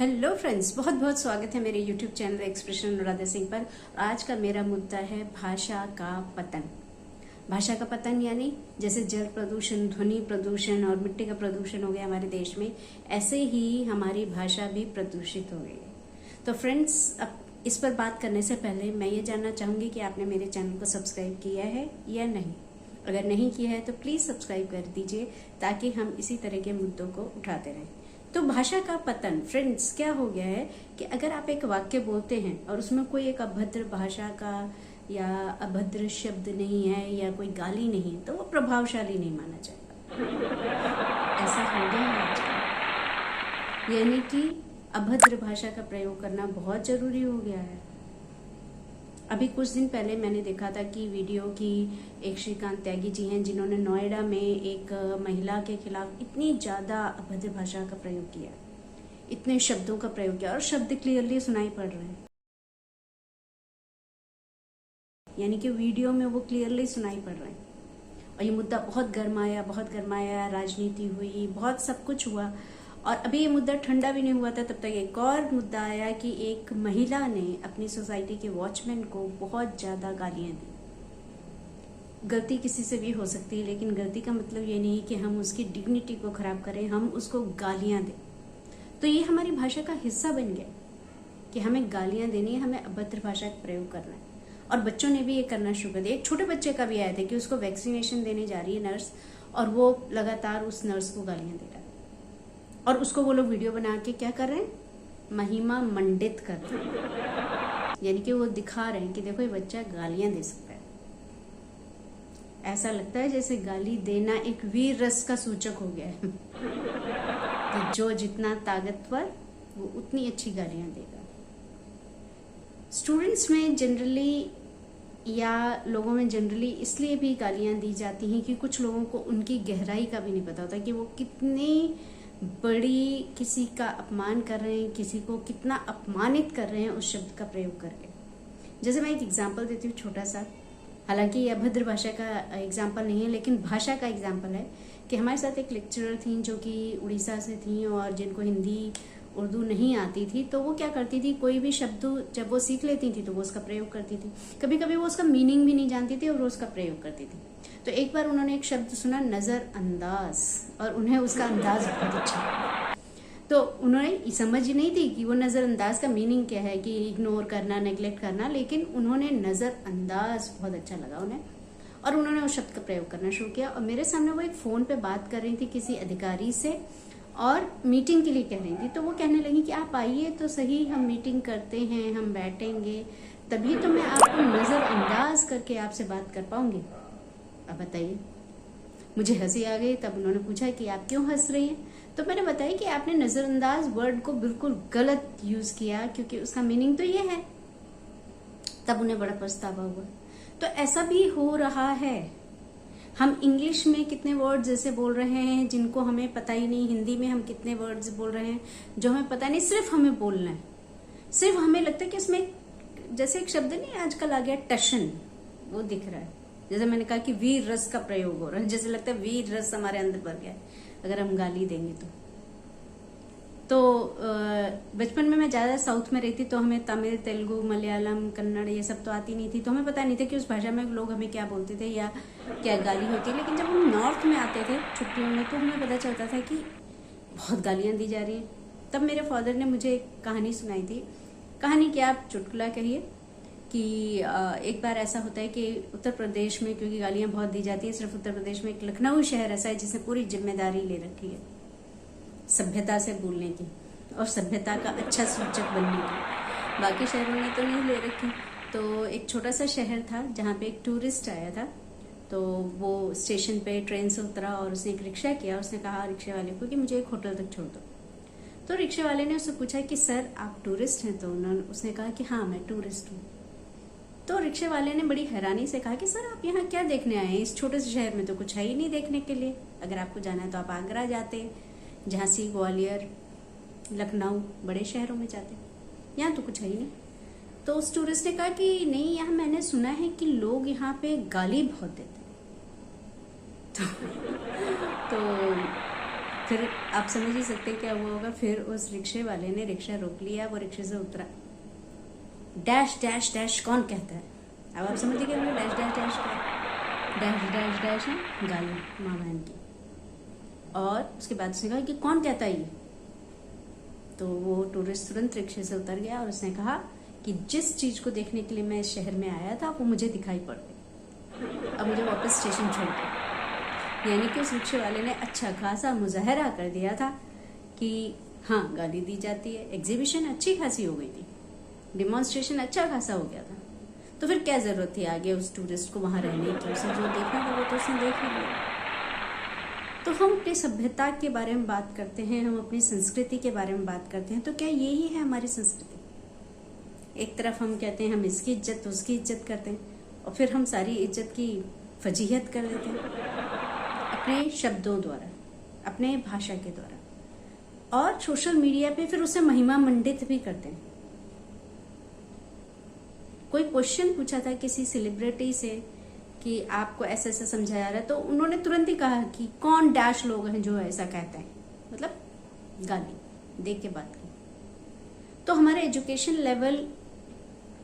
Hello friends, बहुत बहुत स्वागत है मेरे YouTube channel expression Anuradha Singh पर। आज का मेरा मुद्दा है भाषा का पतन। भाषा का पतन यानी जैसे जल प्रदूषण, ध्वनि प्रदूषण और मिट्टी का प्रदूषण हो गया हमारे देश में, ऐसे ही हमारी भाषा भी प्रदूषित हो गई है। तो फ्रेंड्स, अब इस पर बात करने से पहले मैं ये जानना चाहूंगी कि आपने मेरे चैनल को सब्सक्राइब किया है या नहीं। अगर नहीं किया है तो प्लीज सब्सक्राइब कर दीजिए ताकि हम इसी तरह के मुद्दों को उठाते रहें। तो भाषा का पतन फ्रेंड्स क्या हो गया है कि अगर आप एक वाक्य बोलते हैं और उसमें कोई एक अभद्र भाषा का या अभद्र शब्द नहीं है या कोई गाली नहीं है तो वो प्रभावशाली नहीं माना जाएगा। ऐसा हो गया है आजकल, यानी कि अभद्र भाषा का प्रयोग करना बहुत जरूरी हो गया है। अभी कुछ दिन पहले मैंने देखा था कि वीडियो की एक श्रीकांत त्यागी जी हैं जिन्होंने नोएडा में एक महिला के खिलाफ इतनी ज्यादा अभद्र भाषा का प्रयोग किया, इतने शब्दों का प्रयोग किया और शब्द क्लियरली सुनाई पड़ रहे हैं, यानी कि वीडियो में वो क्लियरली सुनाई पड़ रहे हैं। और ये मुद्दा बहुत गर्माया, राजनीति हुई, बहुत सब कुछ हुआ। और अभी ये मुद्दा ठंडा भी नहीं हुआ था तब तक एक और मुद्दा आया कि एक महिला ने अपनी सोसाइटी के वॉचमैन को बहुत ज्यादा गालियां दी। गलती किसी से भी हो सकती है, लेकिन गलती का मतलब ये नहीं कि हम उसकी डिग्निटी को खराब करें, हम उसको गालियां दें। तो ये हमारी भाषा का हिस्सा बन गया कि हमें गालियां देनी है, हमें अभद्र भाषा का प्रयोग करना है। और बच्चों ने भी ये करना शुरू कर दिया। एक छोटे बच्चे का भी आया था कि उसको वैक्सीनेशन देने जा रही है नर्स और वो लगातार उस नर्स को गालियां दे रहा है और उसको वो लोग वीडियो बना के क्या कर रहे हैं, महिमा मंडित कर रहे हैं, यानी कि वो दिखा रहे हैं कि देखो ये बच्चा गालियां दे सकता है। ऐसा लगता है जैसे गाली देना एक वीर रस का सूचक हो गया है कि जो जितना ताकतवर वो उतनी अच्छी गालियां देगा। स्टूडेंट्स में जनरली या लोगों में जनरली इसलिए भी गालियां दी जाती हैं कि कुछ लोगों को उनकी गहराई का भी नहीं पता होता कि वो कितनी बड़ी किसी का अपमान कर रहे हैं, किसी को कितना अपमानित कर रहे हैं उस शब्द का प्रयोग करके। जैसे मैं एक एग्जांपल देती हूँ छोटा सा, हालांकि ये अभद्र भाषा का एग्जांपल नहीं है लेकिन भाषा का एग्जांपल है कि हमारे साथ एक लेक्चरर थी जो कि उड़ीसा से थी और जिनको हिंदी उर्दू नहीं आती थी। तो वो क्या करती थी, कोई भी शब्द जब वो सीख लेती थी तो वो उसका प्रयोग करती थी। कभी कभी वो उसका मीनिंग भी नहीं जानती थी और वो उसका प्रयोग करती थी। तो एक बार उन्होंने एक शब्द सुना, नजरअंदाज, और उन्हें उसका अंदाज बहुत अच्छा, तो उन्होंने समझ ही नहीं थी कि वो नजरअंदाज का मीनिंग क्या है, कि इग्नोर करना, नेग्लेक्ट करना, लेकिन उन्होंने नजरअंदाज बहुत अच्छा लगा उन्हें और उन्होंने उस शब्द का प्रयोग करना शुरू किया। और मेरे सामने वो एक फोन पे बात कर रही थी किसी अधिकारी से और मीटिंग के लिए कह रही थी। तो वो कहने लगी कि आप आइए तो सही, हम मीटिंग करते हैं, हम बैठेंगे, तभी तो मैं आपको नजरअंदाज करके आपसे बात कर पाऊंगी। अब बताइए, मुझे हंसी आ गई। तब उन्होंने पूछा कि आप क्यों हंस रही हैं, तो मैंने बताया कि आपने नजरअंदाज वर्ड को बिल्कुल गलत यूज किया क्योंकि उसका मीनिंग तो ये है। तब उन्हें बड़ा पछतावा हुआ। तो ऐसा भी हो रहा है, हम इंग्लिश में कितने वर्ड्स ऐसे बोल रहे हैं जिनको हमें पता ही नहीं, हिंदी में हम कितने वर्ड्स बोल रहे हैं जो हमें पता नहीं, सिर्फ हमें बोलना है। सिर्फ हमें लगता है कि इसमें जैसे एक शब्द नहीं आजकल आ गया टशन, वो दिख रहा है। जैसे मैंने कहा कि वीर रस का प्रयोग हो रहा है, जैसे लगता है वीर रस हमारे अंदर भर गया है अगर हम गाली देंगे तो बचपन में मैं ज्यादा साउथ में रहती तो हमें तमिल, तेलुगु, मलयालम, कन्नड़ ये सब तो आती नहीं थी, तो हमें पता नहीं था कि उस भाषा में लोग हमें क्या बोलते थे या क्या गाली होती है। लेकिन जब हम नॉर्थ में आते थे छुट्टियों में तो हमें पता चलता था कि बहुत गालियां दी जा रही हैं। तब मेरे फादर ने मुझे एक कहानी सुनाई थी। कहानी क्या, आप चुटकुला कहिए, कि एक बार ऐसा होता है कि उत्तर प्रदेश में, क्योंकि गालियां बहुत दी जाती है, सिर्फ उत्तर प्रदेश में एक लखनऊ शहर ऐसा है जिसने पूरी जिम्मेदारी ले रखी है सभ्यता से बोलने की और सभ्यता का अच्छा सूचक बनने की। बाकी शहरों ने तो नहीं ले रखी। तो एक छोटा सा शहर था जहाँ पे एक टूरिस्ट आया था। तो वो स्टेशन पे ट्रेन से उतरा और उसने एक रिक्शा किया। उसने कहा रिक्शे वाले को कि मुझे एक होटल तक छोड़ दो। तो रिक्शे वाले ने उससे पूछा कि सर आप टूरिस्ट हैं? तो उसने कहा कि हाँ मैं टूरिस्ट हूँ। तो रिक्शे वाले ने बड़ी हैरानी से कहा कि सर आप यहाँ क्या देखने आए हैं, इस छोटे से शहर में तो कुछ है ही नहीं देखने के लिए। अगर आपको जाना है तो आप आगरा जाते, झांसी, ग्वालियर, लखनऊ, बड़े शहरों में जाते, यहाँ तो कुछ है ही नहीं। तो उस टूरिस्ट ने कहा कि नहीं, यहाँ मैंने सुना है कि लोग यहाँ पे गाली बहुत देते हैं। तो फिर आप समझ ही सकते क्या हुआ होगा। फिर उस रिक्शे वाले ने रिक्शा रोक लिया, वो रिक्शे से उतरा, डैश डैश डैश कौन कहता है। अब आप समझ गए डैश डैश डैश क्या, डैश डैश डैश है गाली माँ बहन की। और उसके बाद उसने कहा कि कौन कहता है ये। तो वो टूरिस्ट तुरंत रिक्शे से उतर गया और उसने कहा कि जिस चीज को देखने के लिए मैं इस शहर में आया था वो मुझे दिखाई पड़ गई, अब मुझे वापस स्टेशन छोड़ दो। यानी कि उस रिक्शे वाले ने अच्छा खासा मुजाहरा कर दिया था कि हाँ गाली दी जाती है। एग्जीबिशन अच्छी खासी हो गई थी, डिमॉन्स्ट्रेशन अच्छा खासा हो गया था। तो फिर क्या जरूरत थी आगे उस टूरिस्ट को वहां रहने की, उसे जो देखना था वो तो उसने देख ही लिया। तो हम अपनी सभ्यता के बारे में बात करते हैं, हम अपनी संस्कृति के बारे में बात करते हैं, तो क्या यही है हमारी संस्कृति। एक तरफ हम कहते हैं हम इसकी इज्जत उसकी इज्जत करते हैं, और फिर हम सारी इज्जत की फजीहत कर देते हैं अपने शब्दों द्वारा, अपने भाषा के द्वारा, और सोशल मीडिया पे फिर उसे महिमा मंडित भी करते हैं। कोई क्वेश्चन पूछा था किसी सेलिब्रिटी से कि आपको ऐसा ऐसा समझाया रहा है, तो उन्होंने तुरंत ही कहा कि कौन डैश लोग हैं जो ऐसा कहते हैं, मतलब गाली दे के बात की। तो हमारा एजुकेशन लेवल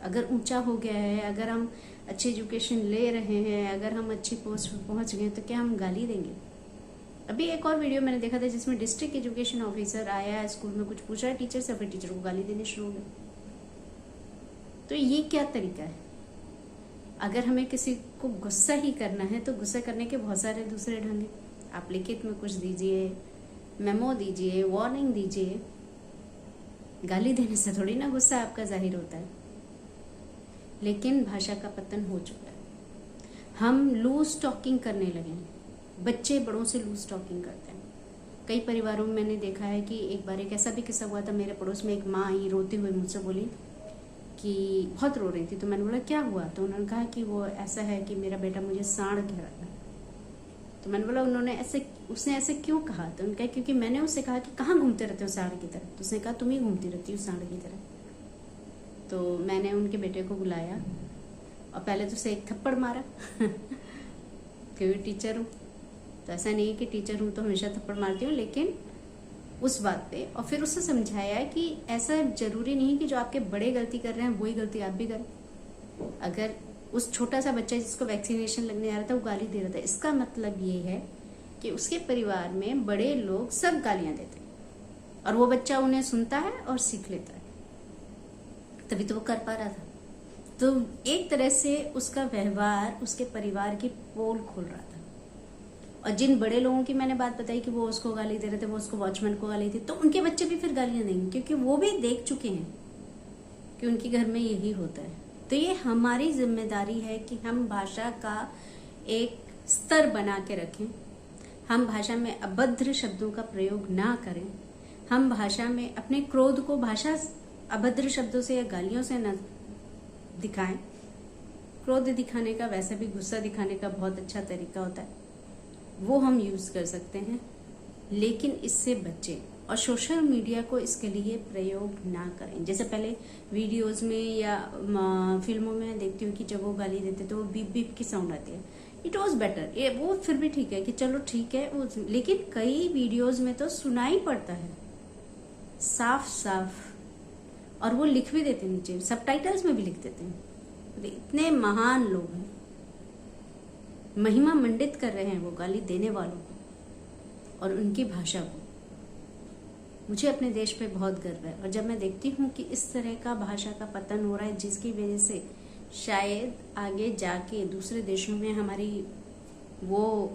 अगर ऊंचा हो गया है, अगर हम अच्छी एजुकेशन ले रहे हैं, अगर हम अच्छी पोस्ट पर पहुंच गए, तो क्या हम गाली देंगे। अभी एक और वीडियो मैंने देखा था जिसमें डिस्ट्रिक्ट एजुकेशन ऑफिसर आया, स्कूल में कुछ पूछ रहा है टीचर से, फिर टीचर को गाली देने शुरू हो गए। तो ये क्या तरीका है। अगर हमें किसी को गुस्सा ही करना है तो गुस्सा करने के बहुत सारे दूसरे ढंग हैं। आप लिखित में कुछ दीजिए, मेमो दीजिए, वार्निंग दीजिए। गाली देने से थोड़ी ना गुस्सा आपका जाहिर होता है। लेकिन भाषा का पतन हो चुका है। हम लूज टॉकिंग करने लगे हैं, बच्चे बड़ों से लूज टॉकिंग करते हैं। कई परिवारों में मैंने देखा है कि एक बार एक ऐसा भी किस्सा हुआ था, मेरे पड़ोस में एक माँ आई रोती हुई मुझसे बोली कि बहुत रो रही थी। तो मैंने बोला क्या हुआ, तो उन्होंने कहा कि वो ऐसा है कि मेरा बेटा मुझे सांड कह रहा था। तो मैंने बोला उसने ऐसे क्यों कहा। तो उन्होंने कहा क्योंकि मैंने उससे कहा कि कहाँ घूमते रहते हो सांड की तरह। तो उसने कहा तुम ही घूमती रहती हो सांड की तरह। तो मैंने उनके बेटे को बुलाया और पहले तो उसे एक थप्पड़ मारा क्योंकि टीचर हूँ, तो ऐसा नहीं है कि टीचर हूँ तो हमेशा थप्पड़ मारती हूँ, लेकिन उस बात पे। और फिर उसे समझाया कि ऐसा जरूरी नहीं कि जो आपके बड़े गलती कर रहे हैं वही गलती आप भी करें। अगर उस छोटा सा बच्चा जिसको वैक्सीनेशन लगने आ रहा था वो गाली दे रहा था, इसका मतलब ये है कि उसके परिवार में बड़े लोग सब गालियां देते हैं और वो बच्चा उन्हें सुनता है और सीख लेता है, तभी तो वो कर पा रहा था। तो एक तरह से उसका व्यवहार उसके परिवार की पोल खोल रहा था। और जिन बड़े लोगों की मैंने बात बताई कि वो उसको गाली दे रहे थे, वो उसको वॉचमैन को गाली दी, तो उनके बच्चे भी फिर गालियां देंगे क्योंकि वो भी देख चुके हैं कि उनके घर में यही होता है। तो ये हमारी जिम्मेदारी है कि हम भाषा का एक स्तर बना के रखें। हम भाषा में अभद्र शब्दों का प्रयोग ना करें। हम भाषा में अपने क्रोध को भाषा अभद्र शब्दों से या गालियों से न दिखाएं। क्रोध दिखाने का, वैसे भी गुस्सा दिखाने का बहुत अच्छा तरीका होता है, वो हम यूज कर सकते हैं, लेकिन इससे बचें और सोशल मीडिया को इसके लिए प्रयोग ना करें। जैसे पहले वीडियोस में या फिल्मों में देखती हूँ कि जब वो गाली देते तो वो बीप बीप की साउंड आती है। इट वॉज बेटर, ये वो फिर भी ठीक है कि चलो ठीक है, लेकिन कई वीडियोस में तो सुनाई पड़ता है साफ साफ, और वो लिख भी देते नीचे, सबटाइटल्स में भी लिख देते हैं। इतने महान लोग हैं, महिमा मंडित कर रहे हैं वो गाली देने वालों को और उनकी भाषा को। मुझे अपने देश पे बहुत गर्व है, और जब मैं देखती हूँ कि इस तरह का भाषा का पतन हो रहा है जिसकी वजह से शायद आगे जाके दूसरे देशों में हमारी वो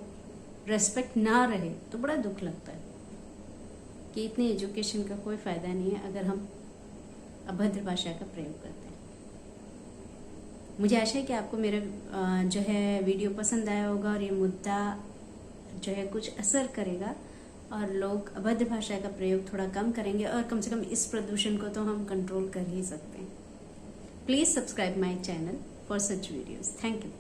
रेस्पेक्ट ना रहे, तो बड़ा दुख लगता है कि इतनी एजुकेशन का कोई फायदा नहीं है अगर हम अभद्र भाषा का प्रयोग करते हैं। मुझे आशा है कि आपको मेरा जो है वीडियो पसंद आया होगा और ये मुद्दा जो है कुछ असर करेगा और लोग अभद्र भाषा का प्रयोग थोड़ा कम करेंगे, और कम से कम इस प्रदूषण को तो हम कंट्रोल कर ही सकते हैं। Please subscribe my channel for such videos. Thank you.